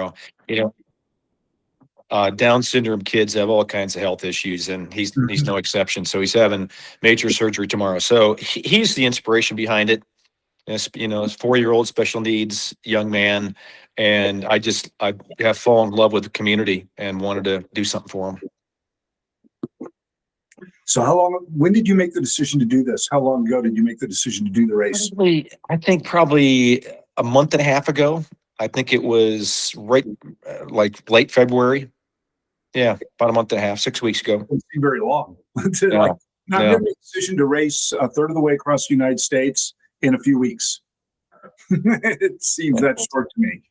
tomorrow. You know, Down syndrome kids have all kinds of health issues, and he's Mhm. no exception. So he's having major surgery tomorrow. So he's the inspiration behind it. A 4-year-old special needs young man, and I have fallen in love with the community and wanted to do something for him. So when did you make the decision to do this? How long ago did you make the decision to do the race? I think probably a month and a half ago. I think it was right like late February. Yeah, about a month and a half, 6 weeks ago. It seemed very long. To like, No, now I'm no. going to make a decision to race a third of the way across the United States in a few weeks. It seems that short to me.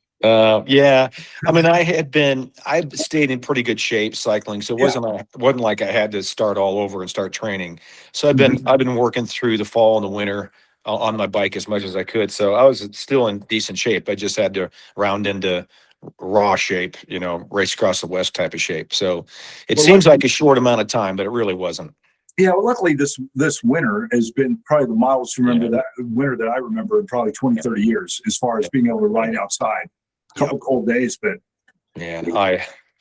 Yeah. I mean, I stayed in pretty good shape cycling, so it Yeah. wasn't like I had to start all over and start training. So Mhm. I've been working through the fall and the winter on my bike as much as I could. So I was still in decent shape. I just had to round into raw shape, race across the West type of shape. So it Well, seems like a short amount of time, but it really wasn't. yeah, well, luckily this winter has been probably the mildest remember Yeah. that winter that I remember in probably 20, 30 years as far as being able to ride outside. A couple cold days, but Yeah,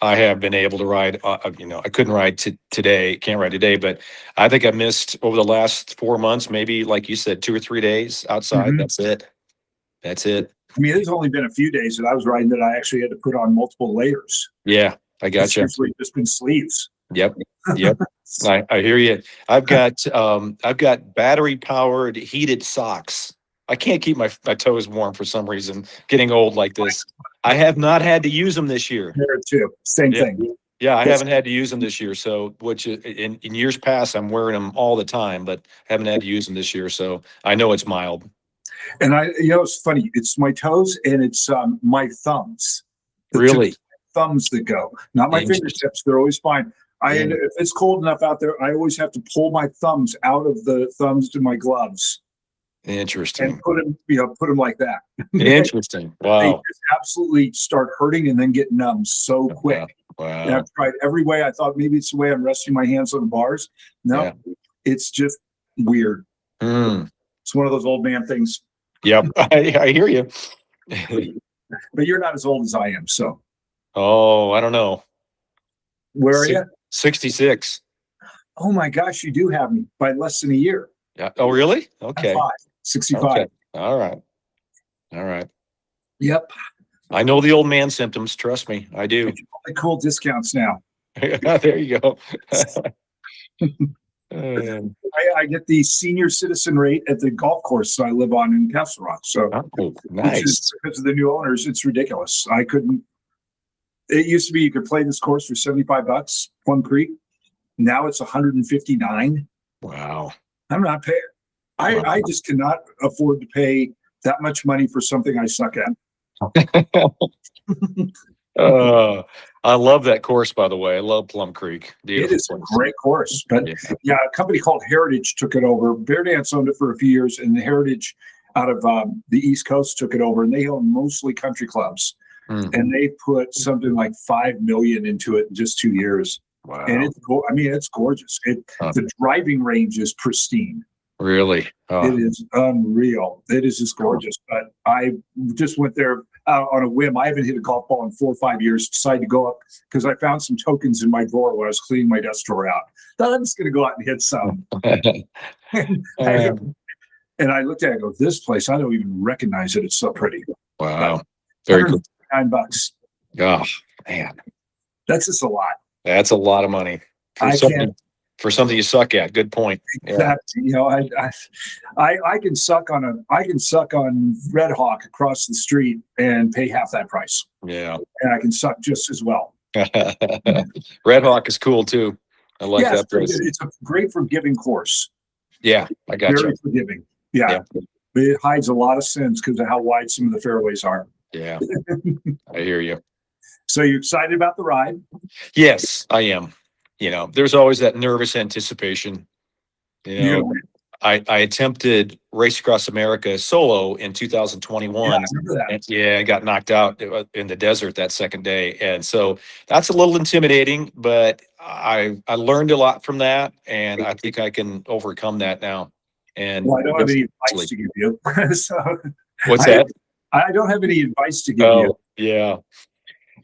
I have been able to ride. I couldn't ride today, can't ride today, but I think I missed over the last 4 months, maybe like you said, 2 or 3 days outside. mhm. That's it. That's it. I mean, there's only been a few days that I was riding that I actually had to put on multiple layers. Yeah, I It's gotcha. usually just been sleeves. Yep, yep. I hear you. I've got battery powered heated socks. I can't keep my toes warm for some reason. Getting old like this. I have not had to use them this year. There too. Same Yeah. thing. Yeah, I Yes. haven't had to use them this year. So, in years past, I'm wearing them all the time, but haven't had to use them this year. So I know it's mild. And it's funny. It's my toes and it's my thumbs. It's just Really thumbs that go, not my interesting. fingertips. They're always fine. If it's cold enough out there, I always have to pull my thumbs out of the thumbs to my gloves and Interesting. put them like that. Interesting. They Wow. just absolutely start hurting and then get numb so Wow. quick. And Wow. I've tried every way. I thought maybe it's the way I'm resting my hands on the bars. No, Yeah. it's just weird. Mm. It's one of those old man things. Yep. I hear you. But you're not as old as I am. So Oh, I don't know. where are you? 66. Oh my gosh, you do have me by less than a year. Yeah. Oh, really? I'm Okay. 65. Okay. All right. All right. Yep. I know the old man symptoms. Trust me, I do. The cool discounts now. There you go. Um, I get the senior citizen rate at the golf course I live on in Castle Rock. So, oh, which is nice. because of the new owners, it's ridiculous. I couldn't. It used to be you could play this course for $75, Plum Creek. Now it's 159. Wow. I'm not paying. I, Wow. I just cannot afford to pay that much money for something I suck at. I love that course, by the way. I love Plum Creek. It Beautiful is a place. great course, but Yeah. yeah, a company called Heritage took it over. Bear Dance owned it for a few years, and the Heritage out of the East Coast took it over, and they own mostly country clubs. Mm, And they put something like 5 million into it in just 2 years. And wow. it's gorgeous. The driving range is pristine. Really? It is unreal. It is just gorgeous. But I just went there on a whim. I haven't hit a golf ball in 4 or 5 years. Decided to go up because I found some tokens in my drawer when I was cleaning my desk drawer out. Thought I'm just going to go out and hit some. And I looked at it and go, this place, I don't even recognize it. It's so pretty. Wow. Very cool. $109. Oh, man. That's just a lot. That's a lot of money I can't. for something you suck at. Good point. Yeah. Exactly. I can suck on Red Hawk across the street and pay half that price. Yeah. And I can suck just as well. Red Hawk is cool too. I like Yeah, that place. it's a great forgiving course. Yeah, I got Very you. forgiving. Yeah. But it hides a lot of sins because of how wide some of the fairways are. Yeah, I hear you. So you're excited about the ride? Yes, I am. There's always that nervous anticipation. You're gonna win. I attempted Race Across America solo in Yeah, 2021. I remember that. And yeah, I got knocked out in the desert that second day. And so that's a little intimidating, but I learned a lot from that. And I think I can overcome that now. And Well, I don't have any advice to give you. So what's that? I don't have any advice to give you. Oh, yeah.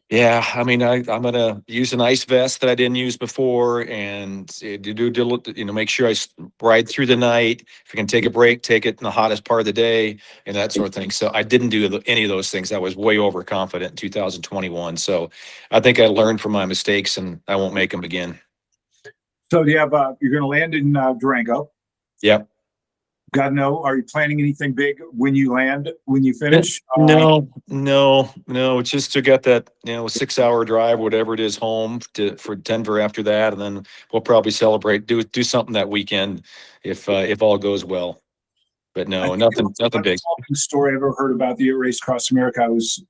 Yeah, I mean, I'm gonna use an ice vest that I didn't use before, and make sure ride through the night. If you can take a break, take it in the hottest part of the day, and that sort of thing. So I didn't do any of those things. I was way overconfident in 2021. So I think I learned from my mistakes, and I won't make them again. So do you have, you're going to land in Durango. Yep. God, no. Are you planning anything big when you land, when you finish? No. It's just to get that 6-hour drive, whatever it is, home for Denver after that, and then we'll probably celebrate, do something that weekend if all goes well. But I no, think it was nothing the big. most story I ever heard about the race across America. I was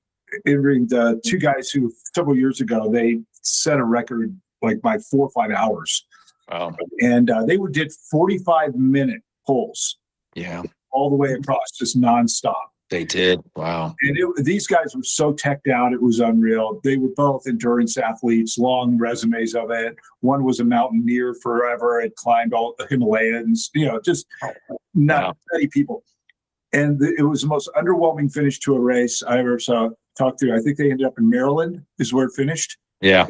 interviewing the two guys who several years ago, they set a record like by 4 or 5 hours. Wow. And they did 45-minute pulls Yeah, all the way across, just nonstop. they did. Wow. And these guys were so teched out, it was unreal. They were both endurance athletes, long resumes of it. One was a mountaineer forever, had climbed all the Himalayas, just not many people. And it was the most underwhelming finish to a race I ever talked to. I think they ended up in Maryland, is where it finished. Yeah.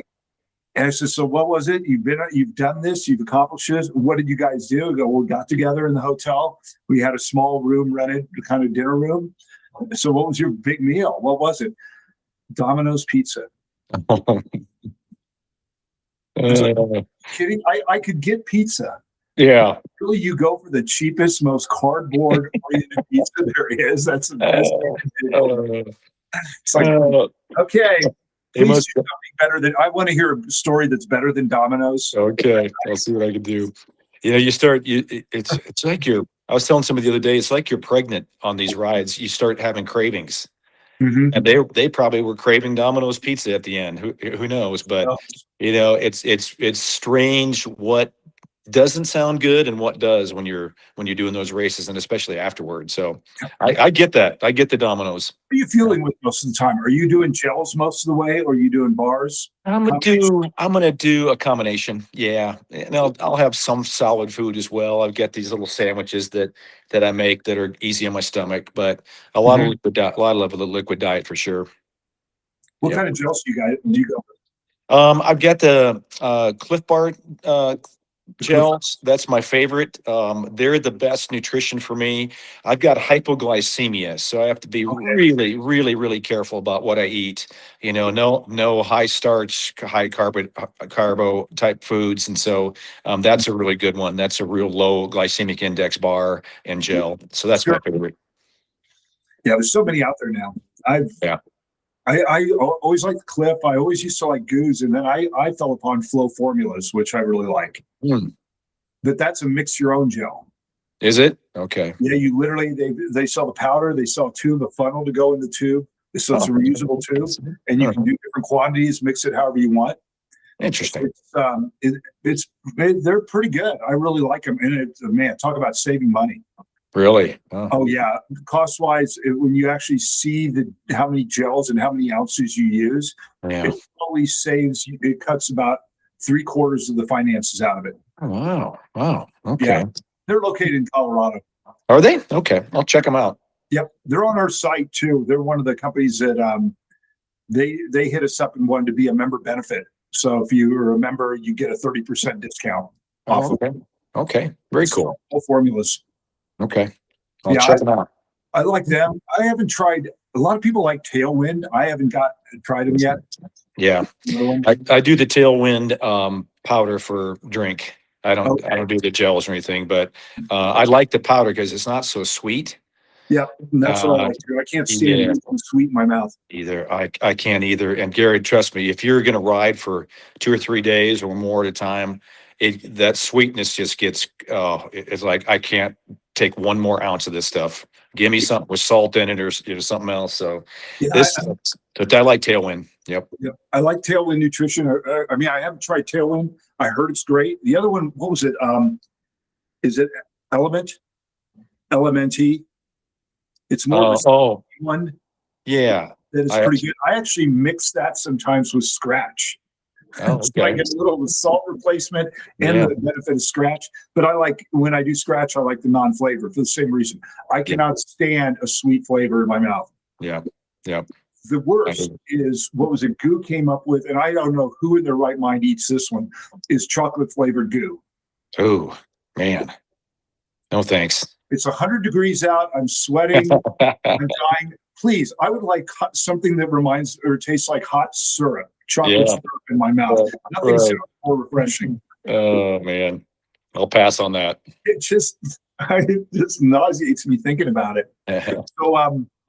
And I said, so what was it? You've done this, you've accomplished this. What did you guys do? We got together in the hotel. We had a small room rented, kind of dinner room. So what was your big meal? What was it? Domino's pizza. Kidding? I could get pizza. Yeah. Really, you go for the cheapest, most cardboard oriented pizza there is. That's the best thing to do. It's like, okay, please do something better than. I want to hear a story that's better than Domino's. Okay, I'll see what I can do. It's like I was telling somebody the other day, it's like you're pregnant on these rides. You start having cravings. Mm-hmm. And they probably were craving Domino's pizza at the end. Who knows? But it's strange what doesn't sound good and what does when you're doing those races, and especially afterward. So I get that. I get the Domino's. What are you feeling with most of the time? Are you doing gels most of the way, or are you doing bars? I'm gonna do a combination. Yeah, and I'll have some solid food as well. I've got these little sandwiches that I make that are easy on my stomach, but a lot of liquid diet for sure. What kind of gels do you go I've got the Cliff Bar gels. That's my favorite. They're the best nutrition for me. I've got hypoglycemia, so I have to be really, really, really careful about what I eat. No high starch, high carbo type foods, and so that's a really good one. That's a real low glycemic index bar and gel. So that's my favorite. Yeah, there's so many out there now. I always liked Cliff. I always used to like Goose, and then I fell upon Flow formulas, which I really like. But that's a mix your own gel. Is it? Okay. Yeah, you literally they sell the powder, they sell a tube, a funnel to go in the tube. So it's a reusable tube, and you can do different quantities, mix it however you want. Interesting. They're pretty good. I really like them, and man, talk about saving money. Really? Oh yeah, cost wise, when you actually see how many gels and how many ounces you use, it always saves. It cuts about 3/4 of the finances out of it. Oh, wow. Okay. Yeah, they're located in Colorado. Are they? Okay, I'll check them out. Yep, they're on our site too. They're one of the companies that they hit us up and wanted to be a member benefit. So if you are a member, you get a 30% discount off. Okay, very cool. All formulas. Okay, I'll check them out. I like them. I haven't tried. A lot of people like Tailwind. I haven't tried them yet. Yeah, I do the Tailwind powder for drink. I don't do the gels or anything, but I like the powder because it's not so sweet. Yeah, that's what I like to do. I can't stand anything sweet in my mouth. Either. I can't either. And Gary, trust me, if you're going to ride for 2 or 3 days or more at a time, that sweetness just gets. It's like I can't take one more ounce of this stuff. Give me something with salt in it or something else. So I like Tailwind. Yep. I like Tailwind nutrition. I mean, I haven't tried Tailwind. I heard it's great. The other one, what was it? Is it LMNT? It's more of a one. Yeah. That is pretty good. I actually mix that sometimes with Scratch. So I get a little salt replacement and the benefit of Scratch. But when I do Scratch, I like the non-flavor for the same reason. I cannot stand a sweet flavor in my mouth. Yeah. the worst is what was it? Goo came up with, and I don't know who in their right mind eats this one. Is chocolate flavored goo. Oh man, no thanks. It's 100 degrees out. I'm sweating. I'm dying. Please, I would like something that reminds or tastes like hot syrup, chocolate Yeah. syrup in my mouth. Nothing Right. sounds more refreshing. Oh man, I'll pass on that. It just nauseates me thinking about it. So,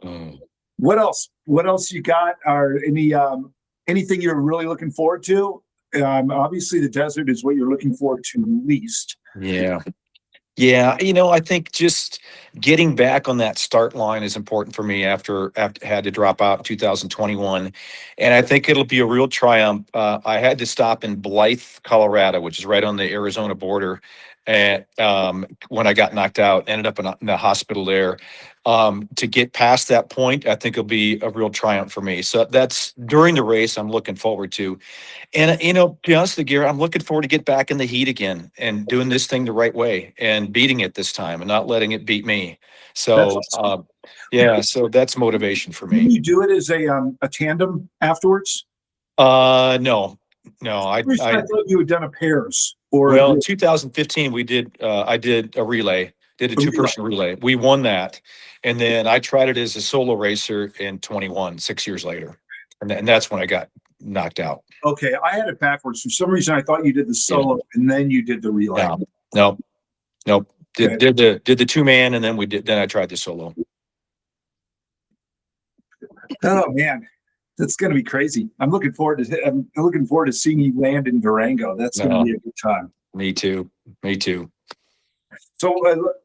Mm. what else? What else you got? Are anything you're really looking forward to? Obviously, the desert is what you're looking forward to least. Yeah. Yeah, I think just getting back on that start line is important for me after had to drop out in 2021, and I think it'll be a real triumph. I had to stop in Blythe, Colorado, which is right on the Arizona border, and when I got knocked out, ended up in the hospital there. To get past that point, I think it'll be a real triumph for me. So that's during the race. I'm looking forward to. And to be honest with you, Gary, I'm looking forward to get back in the heat again and doing this thing the right way and beating it this time and not letting it beat me. That's So, awesome. yeah, so that's motivation for Didn't me. you do it as a tandem afterwards? No, no, For some reason, I thought you had done a pairs or well, in 2015, I did a relay, did a a relay. two-person relay. We won that. And then I tried it as a solo racer in 21, 6 years later. And that's when I got knocked out. Okay, I had it backwards. For some reason, I thought you did the Yeah. solo and then you did the relay. No, no, nope. Okay. Did the two-man, and then I tried the solo. Oh man, that's going to be crazy. I'm looking forward to seeing you land in Durango. That's going to be a good time. Me too. Me too. So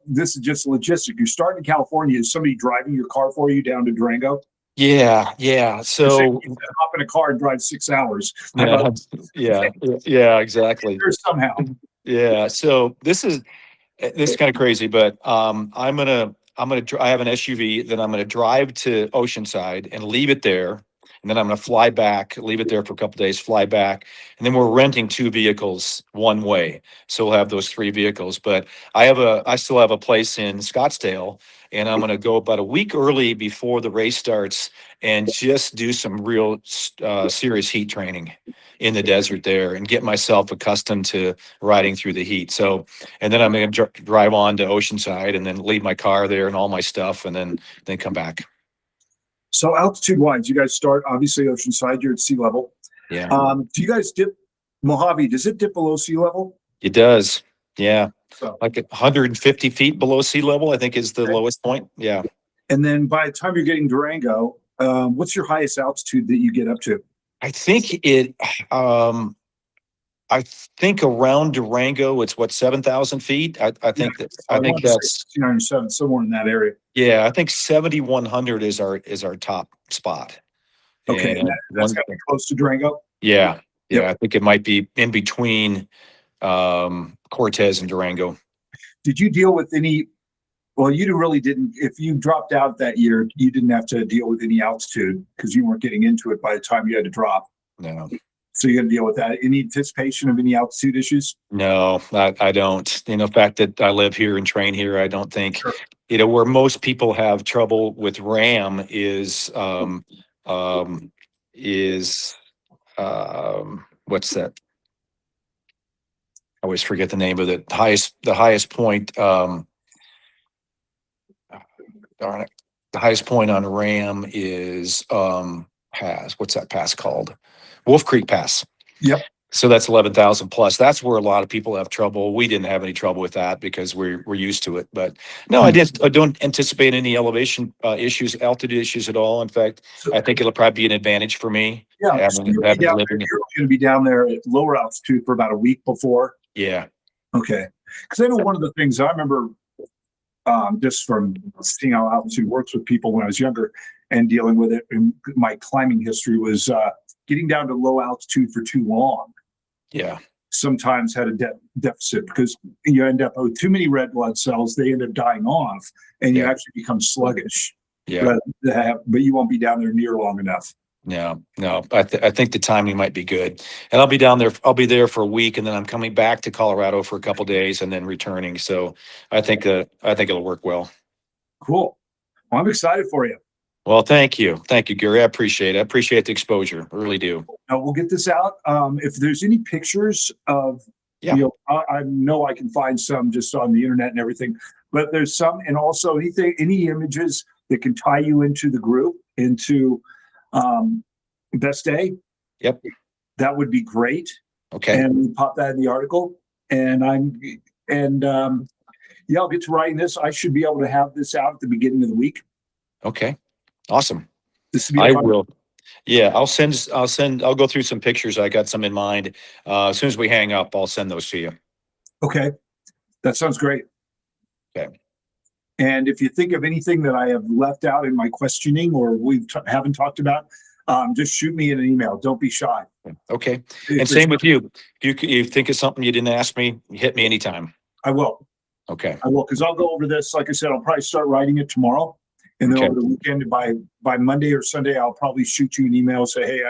this is just logistic. You're starting in California. Is somebody driving your car for you down to Durango? Yeah, yeah. So You hop in a car and drive 6 hours. yeah, exactly. Or somehow. Yeah. So this is kind of crazy, but I have an SUV that I'm gonna drive to Oceanside and leave it there. And then I'm gonna fly back, leave it there for a couple days, fly back, and then we're renting two vehicles one way. So we'll have those three vehicles. But I still have a place in Scottsdale, and I'm gonna go about a week early before the race starts and just do some real serious heat training in the desert there and get myself accustomed to riding through the heat. So and then I'm going to drive on to Oceanside and then leave my car there and all my stuff and then come back. So altitude wise, you guys start obviously Oceanside. You're at sea level. Yeah, Do you guys dip Mojave? Does it dip below sea level? it does. Yeah. So, Like 150 feet below sea level, I think is the lowest point. Yeah. and then by the time you're getting Durango, what's your highest altitude that you get up to? I think I think around Durango, it's what, 7,000 feet. I think that's, 97, somewhere in that area. yeah, I think 7,100 is our top spot. Okay, and that's got to be close to Durango. Yeah. Yeah. Yep. I think it might be in between Cortez and Durango. Did you deal with any? Well, you really didn't. If you dropped out that year, you didn't have to deal with any altitude because you weren't getting into it by the time you had to drop. No. So you're going to deal with that. Any anticipation of any altitude issues? No, I don't. The fact that I live here and train here, I don't think, Sure. Where most people have trouble with RAM is what's that? I always forget the name of it. The highest point, darn it. The highest point on RAM is what's that pass called? Wolf Creek Pass. Yep. So that's 11,000 plus. That's where a lot of people have trouble. We didn't have any trouble with that because we're used to it. But no, I don't anticipate any elevation issues, altitude issues at all. In fact, I think it'll probably be an advantage for me. Yeah, so you're going to be down there at lower altitude for about a week before. Yeah. Okay. Because I know one of the things I remember just from seeing how altitude works with people when I was younger and dealing with it, and my climbing history was getting down to low altitude for too long. Yeah. Sometimes had a deficit because you end up with too many red blood cells. They end up dying off, and you actually become sluggish. Yeah. But you won't be down there near long enough. No. I think the timing might be good, and I'll be down there. I'll be there for a week, and then I'm coming back to Colorado for a couple of days, and then returning. So I think it'll work well. Cool. Well, I'm excited for you. Well, thank you. Thank you, Gary. I appreciate it. I appreciate the exposure. I really do. Now we'll get this out. If there's any pictures of, Yeah. I know I can find some just on the internet and everything, but there's some, and also any images that can tie you into the group, into Best Day. Yep. That would be great. Okay. And we pop that in the article. Yeah, I'll get to writing this. I should be able to have this out at the beginning of the week. Okay. Awesome. This would be I a fun. will. Yeah, I'll go through some pictures. I got some in mind. As soon as we hang up, I'll send those to you. Okay, that sounds great. Okay. And if you think of anything that I have left out in my questioning or we haven't talked about, just shoot me an email. Don't be shy. Okay. If And same with you. You think of something you didn't ask me, hit me anytime. I will. Okay. I will, because I'll go over this. Like I said, I'll probably start writing it tomorrow. And then Okay. over the weekend, by Monday or Sunday, I'll probably shoot you an email, say, hey,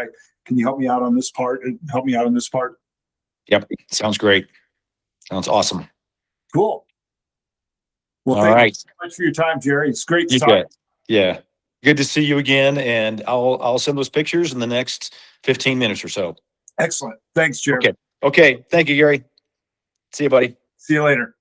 can you help me out on this part? Help me out on this part. Yep. Sounds great. Sounds awesome. Cool. Well, All thank right. you so much for your time, Jerry. It's great to You talk. bet. Yeah. Good to see you again. And I'll send those pictures in the next 15 minutes or so. Excellent. Thanks, Jerry. Okay. Okay. Thank you, Gary. See you, buddy. See you later.